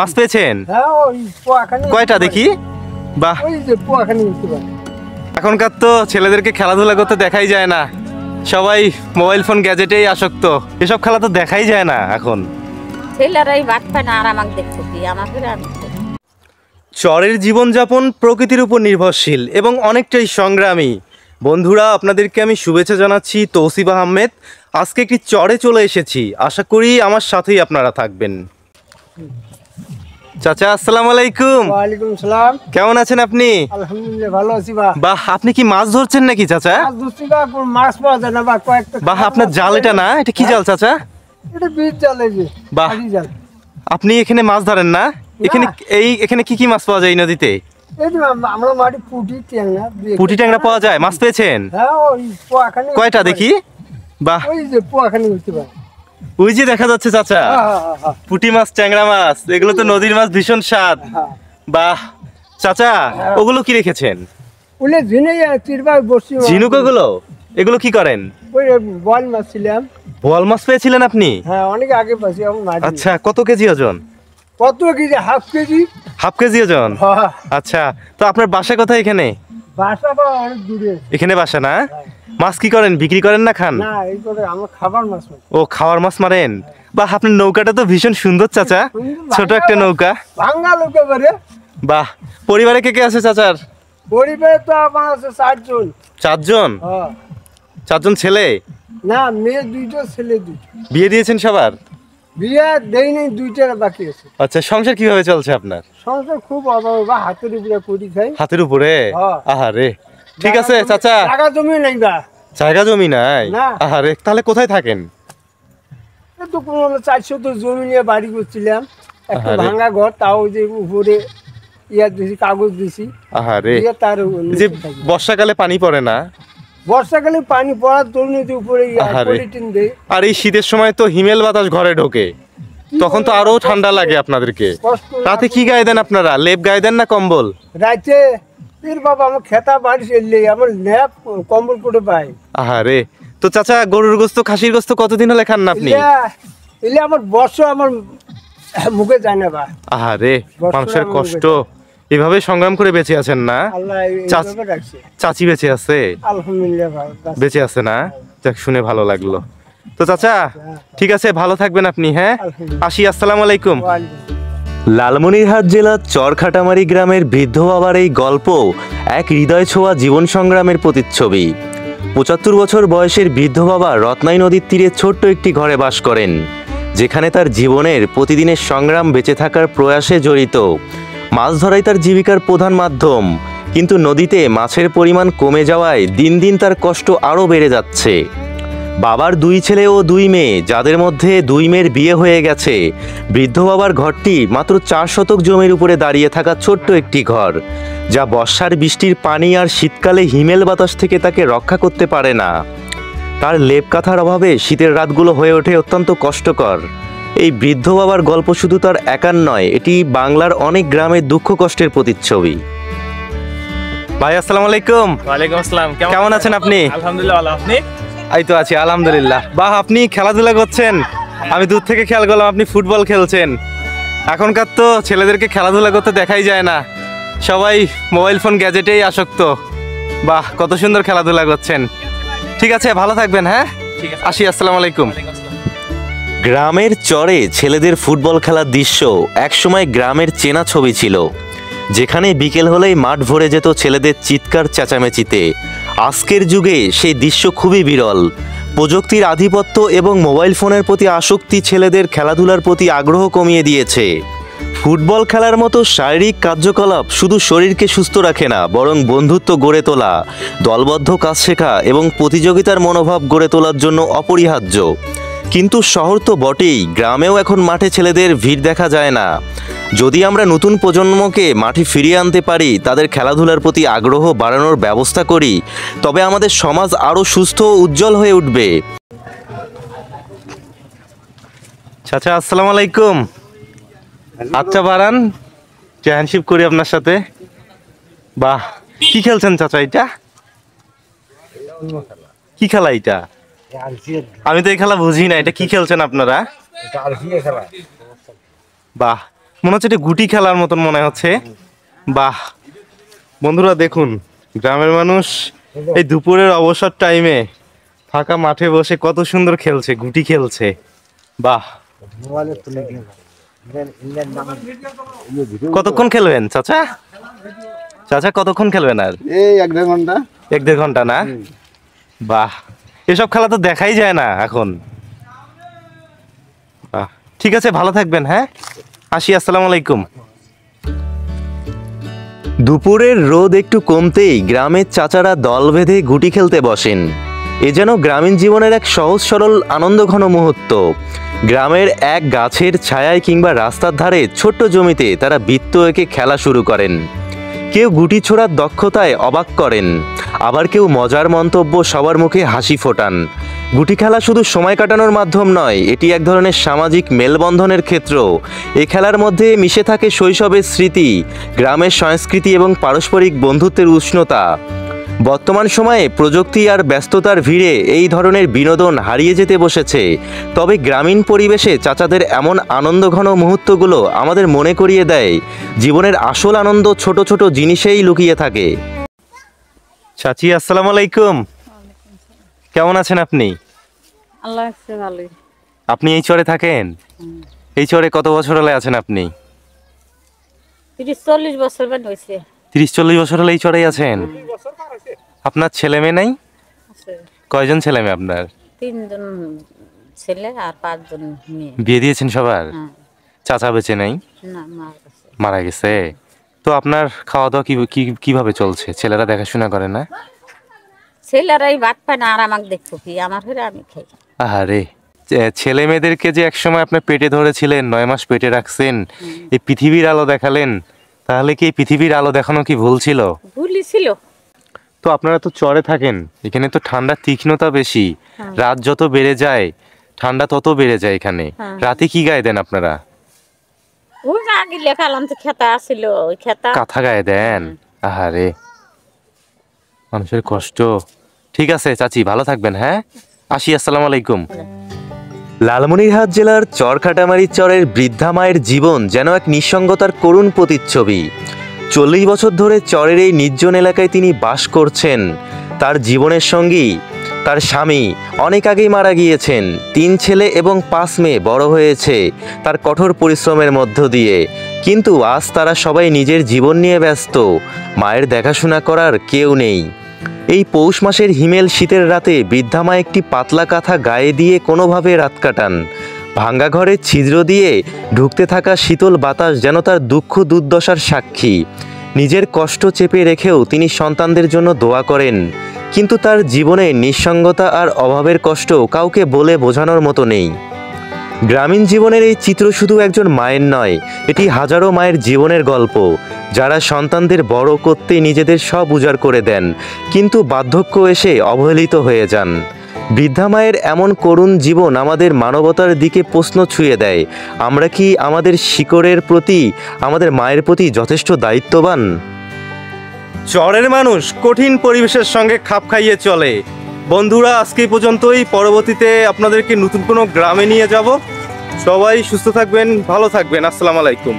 মাছ পেয়েছেন? কয়টা দেখি? বাহ, এখনকার তো ছেলেদেরকে খেলাধুলা করতে দেখাই যায় না, সবাই মোবাইল ফোন গ্যাজেটেই আসক্ত। এসব খেলা তো দেখাই যায় না এখন। ছেলেরাই ভাত পায় না আর আমাকে দেখতেছি আমাকে। চরের জীবনযাপন প্রকৃতির উপর নির্ভরশীল এবং অনেকটাই সংগ্রামী। বন্ধুরা, আপনাদেরকে আমি শুভেচ্ছা জানাচ্ছি। তৌসিফ আহমেদ। আজকে একটি চরে চলে এসেছি, আশা করি আমার সাথেই আপনারা থাকবেন। চাচা, আসসালামু আলাইকুম। ওয়ালাইকুম সালাম। কেমন আছেন আপনি? আলহামদুলিল্লাহ ভালো আছি বা। বাহ, আপনি কি মাছ ধরছেন নাকি চাচা? মাছ ধরছি বা, কোন মাছ পাওয়া যায় না বা কয়েকটা। বাহ, আপনার জাল এটা না? এটা কি জাল চাচা? এটা বীজ জাল, এই যে বাহ, হাড়ি জাল। আপনি এখানে মাছ ধরেন না? এখানে কি কি মাছ পাওয়া যায় এই নদীতে? এই যে আমরা মাটি পুঁটি ট্যাংরা। পুঁটি ট্যাংরা পাওয়া যায়? মাছ পেয়েছেন? হ্যাঁ, ওই পোয়াখানি। কয়টা দেখি? বাহ, ওই যে পোয়াখানি হইতে পারে। ওই যে দেখা যাচ্ছে চাচা, পুঁটি মাছ, ট্যাংরা মাছ, এগুলো তো নদীর মাছ, ভীষণ স্বাদ। বাহ চাচা, ওগুলো কি রেখেছেন? ওলে ঝিনুক চিরবা বসি। ঝিনুক ওগুলো? এগুলো কি করেন? ওই বল মাছ ছিলাম। বোয়াল মাছ পেয়েছিলেন আপনি? হ্যাঁ, অনেক আগে পাইছি এখন মাছ। আচ্ছা, কত কেজি ওজন? কত KG? Half KG. Half KG ওজন? আচ্ছা, তো আপনার বাসা কোথায় এখানে? বাসা তো অনেক দূরে। এখানে বাসা না? মাছ কি করেন, বিক্রি করেন না খান? না, এই করে আমরা খাবার মাছ। ও, খাওয়ার মাছ মারেন। বাহ, আপনার নৌকাটা তো ভীষণ সুন্দর চাচা, ছোট একটা নৌকা। ভাঙ্গা লোকে পারে। বাহ, পরিবারে কে কে আছে চাচার? পরিবারে তো আমার আছে 4 জন। 4 জন? 4 জন ছেলে? না, মেয়ে 2টো, ছেলে 2টো। বিয়ে দিয়েছেন সবার? বিয়ে দেই নাই, 2টা বাকি আছে। আচ্ছা, সংসার কিভাবে চলছে আপনার? সংসার খুব অভাব বা, হাতের উপরে করি খাই। হাতের উপরে? আহারে, ঠিক আছে চাচা। টাকা জমি নাই বা। জায়গা জমি নাই? না। আহারে, তাহলে কোথায় থাকেন? তো কোনো 400 তো জমি নিয়ে বাড়ি করছিলাম, একটা আহারে। ভাঙা ঘর, তাও যে উপরে দিছি, কাগজ দিছি। আহারে, তার যে বর্ষাকালে পানি পড়ে না? বর্ষাকালে পানি পড়ার জন্য উপরে আহারে। পলিটিন দেয়। আর এই শীতের সময় তো হিমেল বাতাস ঘরে ঢোকে, তখন তো আরো ঠান্ডা লাগে আপনাদেরকে। রাতে কি গায়ে দেন আপনারা? লেপ গায়ে দেন না কম্বল? রাইতে এর বাবা আমার খেতা বাড়ি এলে আমার ন্যাপ কম্বল করে পাই। আহারে, তো চাচা, গরুর গোস্ত, খাসির গোস্ত কতদিন হলে খান না আপনি? এলে আমার বর্ষ আমার মুখে যায় না বা। আহারে, মানুষের কষ্ট, এভাবে সংগ্রাম করে বেঁচে আছেন না? আল্লাহ এইভাবে রাখছে। চাচি বেঁচে আছে? আলহামদুলিল্লাহ বেঁচে আছে না? যাক, শুনে ভালো লাগলো। তো চাচা, ঠিক আছে, ভালো থাকবেন আপনি। হ্যাঁ, আসি, আসসালামু আলাইকুম। লালমনিরহাট জেলার চরখাটামারি গ্রামের বৃদ্ধ বাবার এই গল্প এক হৃদয় ছোঁয়া জীবন সংগ্রামের প্রতিচ্ছবি। 75 বছর বয়সের বৃদ্ধ বাবা রত্নাই নদীর তীরে ছোট্ট একটি ঘরে বাস করেন, যেখানে তার জীবনের প্রতিদিনের সংগ্রাম বেঁচে থাকার প্রয়াসে জড়িত। মাছ ধরাই তার জীবিকার প্রধান মাধ্যম, কিন্তু নদীতে মাছের পরিমাণ কমে যাওয়ায় দিন দিন তার কষ্ট আরও বেড়ে যাচ্ছে। বাবার 2 ছেলে ও 2 মেয়ে, যাদের মধ্যে 2 মেয়ের বিয়ে হয়ে গেছে। বৃদ্ধ বাবার ঘরটি মাত্র 4 শতক জমির উপরে দাঁড়িয়ে থাকা ছোট্ট একটি ঘর, যা বর্ষার বৃষ্টির পানি আর শীতকালে হিমেল বাতাস থেকে তাকে রক্ষা করতে পারে না। তার লেপ কাঁথার অভাবে শীতের রাতগুলো হয়ে ওঠে অত্যন্ত কষ্টকর। এই বৃদ্ধ বাবার গল্প শুধু তার একার নয়, এটি বাংলার অনেক গ্রামের দুঃখ কষ্টের প্রতিচ্ছবি। ভাই, আসসালামু আলাইকুম। ওয়ালাইকুম আসসালাম। কেমন আছেন আপনি? আলহামদুলিল্লাহ ভালো। আপনি? এই তো আছি, আলহামদুলিল্লাহ। বাহ, আপনি খেলাধুলা করছেন? আমি দূর থেকে খেয়াল করলাম আপনি ফুটবল খেলছেন। এখনকার তো ছেলেদেরকে খেলাধুলা করতে দেখাই যায় না, সবাই মোবাইল ফোন গ্যাজেটেই আসক্ত। বাহ, কত সুন্দর খেলাধুলা করছেন। ঠিক আছে, ভালো থাকবেন। হ্যাঁ, আসি, আসসালামু আলাইকুম। গ্রামের চরে ছেলেদের ফুটবল খেলার দৃশ্য একসময় গ্রামের চেনা ছবি ছিল, যেখানে বিকেল হলেই মাঠ ভরে যেত ছেলেদের চিৎকার চেঁচামেচিতে। আজকের যুগে সেই দৃশ্য খুবই বিরল। প্রযুক্তির আধিপত্য এবং মোবাইল ফোনের প্রতি আসক্তি ছেলেদের খেলাধুলার প্রতি আগ্রহ কমিয়ে দিয়েছে। ফুটবল খেলার মতো শারীরিক কার্যকলাপ শুধু শরীরকে সুস্থ রাখে না, বরং বন্ধুত্ব গড়ে তোলা, দলবদ্ধ কাজ শেখা এবং প্রতিযোগিতার মনোভাব গড়ে তোলার জন্য অপরিহার্য। কিন্তু শহর তো বটেই, গ্রামেও এখন মাঠে ছেলেদের ভিড় দেখা যায় না। যদি আমরা নতুন প্রজন্মকে মাঠে ফিরিয়ে আনতে পারি, তাদের খেলাধুলার প্রতি আগ্রহ বাড়ানোর ব্যবস্থা করি, তবে আমাদের সমাজ আরও সুস্থ ও উজ্জ্বল হয়ে উঠবে। চাচা, আসসালামু আলাইকুম। আচ্ছা, বাড়ান, হ্যান্ডশিপ করি আপনার সাথে। বাহ, কি খেলছেন চাচা? এটা কি খেলা? এটা আমি তো এই খেলা বুঝি না, এটা কি খেলছেন আপনারা? বাহ, মনে হচ্ছে এটা গুটি খেলার মতন মনে হচ্ছে। বাহ বন্ধুরা দেখুন, গ্রামের মানুষ এই দুপুরের অবসর টাইমে ফাঁকা মাঠে বসে কত সুন্দর খেলছে, গুটি খেলছে। বাহ, কতক্ষণ খেলবেন চাচা? চাচা কতক্ষণ খেলবেন আর? এই 1-1.5 ঘন্টা। 1-1.5 ঘন্টা না? বাহ, এসব খেলা তো দেখাই যায় না এখন। বাহ, ঠিক আছে, ভালো থাকবেন। হ্যাঁ, আসি, আসসালামু আলাইকুম। দুপুরের রোদ একটু কমতেই গ্রামের চাচারা দল বেঁধে গুটি খেলতে বসেন। এ যেন গ্রামীণ জীবনের এক সহজ সরল আনন্দঘন মুহূর্ত। গ্রামের এক গাছের ছায়ায় কিংবা রাস্তার ধারে ছোট্ট জমিতে তারা বৃত্ত এঁকে খেলা শুরু করেন। কেউ গুটি ছোড়ার দক্ষতায় অবাক করেন, আবার কেউ মজার মন্তব্য সবার মুখে হাসি ফোটান। গুটি খেলা শুধু সময় কাটানোর মাধ্যম নয়, এটি এক ধরনের সামাজিক মেলবন্ধনের ক্ষেত্র। এই খেলার মধ্যে মিশে থাকে শৈশবের স্মৃতি, গ্রামের সংস্কৃতি এবং পারস্পরিক বন্ধুত্বের উষ্ণতা। বর্তমান সময়ে প্রযুক্তি আর ব্যস্ততার ভিড়ে এই ধরনের বিনোদন হারিয়ে যেতে বসেছে, তবে গ্রামীণ পরিবেশে চাচাদের এমন আনন্দঘন মুহূর্তগুলো আমাদের মনে করিয়ে দেয় জীবনের আসল আনন্দ ছোট ছোট জিনিসেই লুকিয়ে থাকে। চাচি আসসালামু আলাইকুম, কেমন আছেন আপনি? আল্লাহ রাখছে ভালোই। আপনি এই চরে থাকেন? এই চরে কত বছর হলে আছেন আপনি? 30-40 বছর বাদ হয়েছে। 30-40 বছর হলে এই চরেই আছেন? আপনার ছেলে মেয়ে নাই? আছে কয়জন ছেলে মেয়ে আপনার? 3 জন ছেলে আর 5 জন মেয়ে। বিয়ে দিয়েছেন সবার? হ্যাঁ। চাচা বেঁচে নাই? না, মার কাছে। মারা গেছে। তো আপনার খাওয়া দাওয়া কিভাবে চলছে? ছেলেরা দেখাশোনা করে না? ছেলেরাই ভাত পায় না আর আমাকে দেখতো কি, আমার হলে আমি খাই। আরে, ছেলে মেয়েদেরকে যে একসময় আপনার পেটে ধরেছিলেন, 9 মাস পেটে রাখছেন, এই পৃথিবীর আলো দেখালেন, তাহলে কি এই পৃথিবীর আলো দেখানো কি ভুল ছিল? ভুলই ছিল। তো আপনারা তো চরে থাকেন, এখানে তো ঠান্ডার তীক্ষ্ণতা বেশি। রাত যত বেড়ে যায় ঠান্ডা তত বেড়ে যায় এখানে। রাতে কি গায়ে দেন আপনারা? ওই যে আগে লেখালাম তো খেতা আসছিল, ওই খেতা কাঁথা গায়ে দেন? আহারে, মানুষের কষ্ট। ঠিক আছে চাচি, ভালো থাকবেন। হ্যাঁ, আসি, আসসালামু আলাইকুম। লালমনিরহাট জেলার চরকাটামারি চরের বৃদ্ধা মায়ের জীবন যেন এক নিঃসঙ্গতার করুণ প্রতিচ্ছবি। 40 বছর ধরে চরের এই নির্জন এলাকায় তিনি বাস করছেন। তার জীবনের সঙ্গী তার স্বামী অনেক আগেই মারা গিয়েছেন। 3 ছেলে এবং 5 মেয়ে বড় হয়েছে তার কঠোর পরিশ্রমের মধ্য দিয়ে। কিন্তু আজ তারা সবাই নিজের জীবন নিয়ে ব্যস্ত, মায়ের দেখাশোনা করার কেউ নেই। এই পৌষ মাসের হিমেল শীতের রাতে বৃদ্ধা মা একটি পাতলা কাঁথা গায়ে দিয়ে কোনোভাবে রাত কাটান। ভাঙ্গা ঘরের ছিদ্র দিয়ে ঢুকতে থাকা শীতল বাতাস যেন তার দুঃখ দুর্দশার সাক্ষী। নিজের কষ্ট চেপে রেখেও তিনি সন্তানদের জন্য দোয়া করেন। কিন্তু তার জীবনে নিঃসঙ্গতা আর অভাবের কষ্ট কাউকে বলে বোঝানোর মতো নেই। গ্রামীণ জীবনের এই চিত্র শুধু একজন মায়ের নয়, এটি হাজারো মায়ের জীবনের গল্প, যারা সন্তানদের বড় করতে নিজেদের সব উজাড় করে দেন, কিন্তু বার্ধক্য এসে অবহেলিত হয়ে যান। বৃদ্ধা মায়ের এমন করুণ জীবন আমাদের মানবতার দিকে প্রশ্ন ছুঁয়ে দেয়। আমরা কি আমাদের শিকড়ের প্রতি, আমাদের মায়ের প্রতি যথেষ্ট দায়িত্ববান? চরের মানুষ কঠিন পরিবেশের সঙ্গে খাপ খাইয়ে চলে। বন্ধুরা, আজকে পর্যন্তই। পরবর্তীতে আপনাদেরকে নতুন কোনো গ্রামে নিয়ে যাব। সবাই সুস্থ থাকবেন, ভালো থাকবেন। আসসালামু আলাইকুম।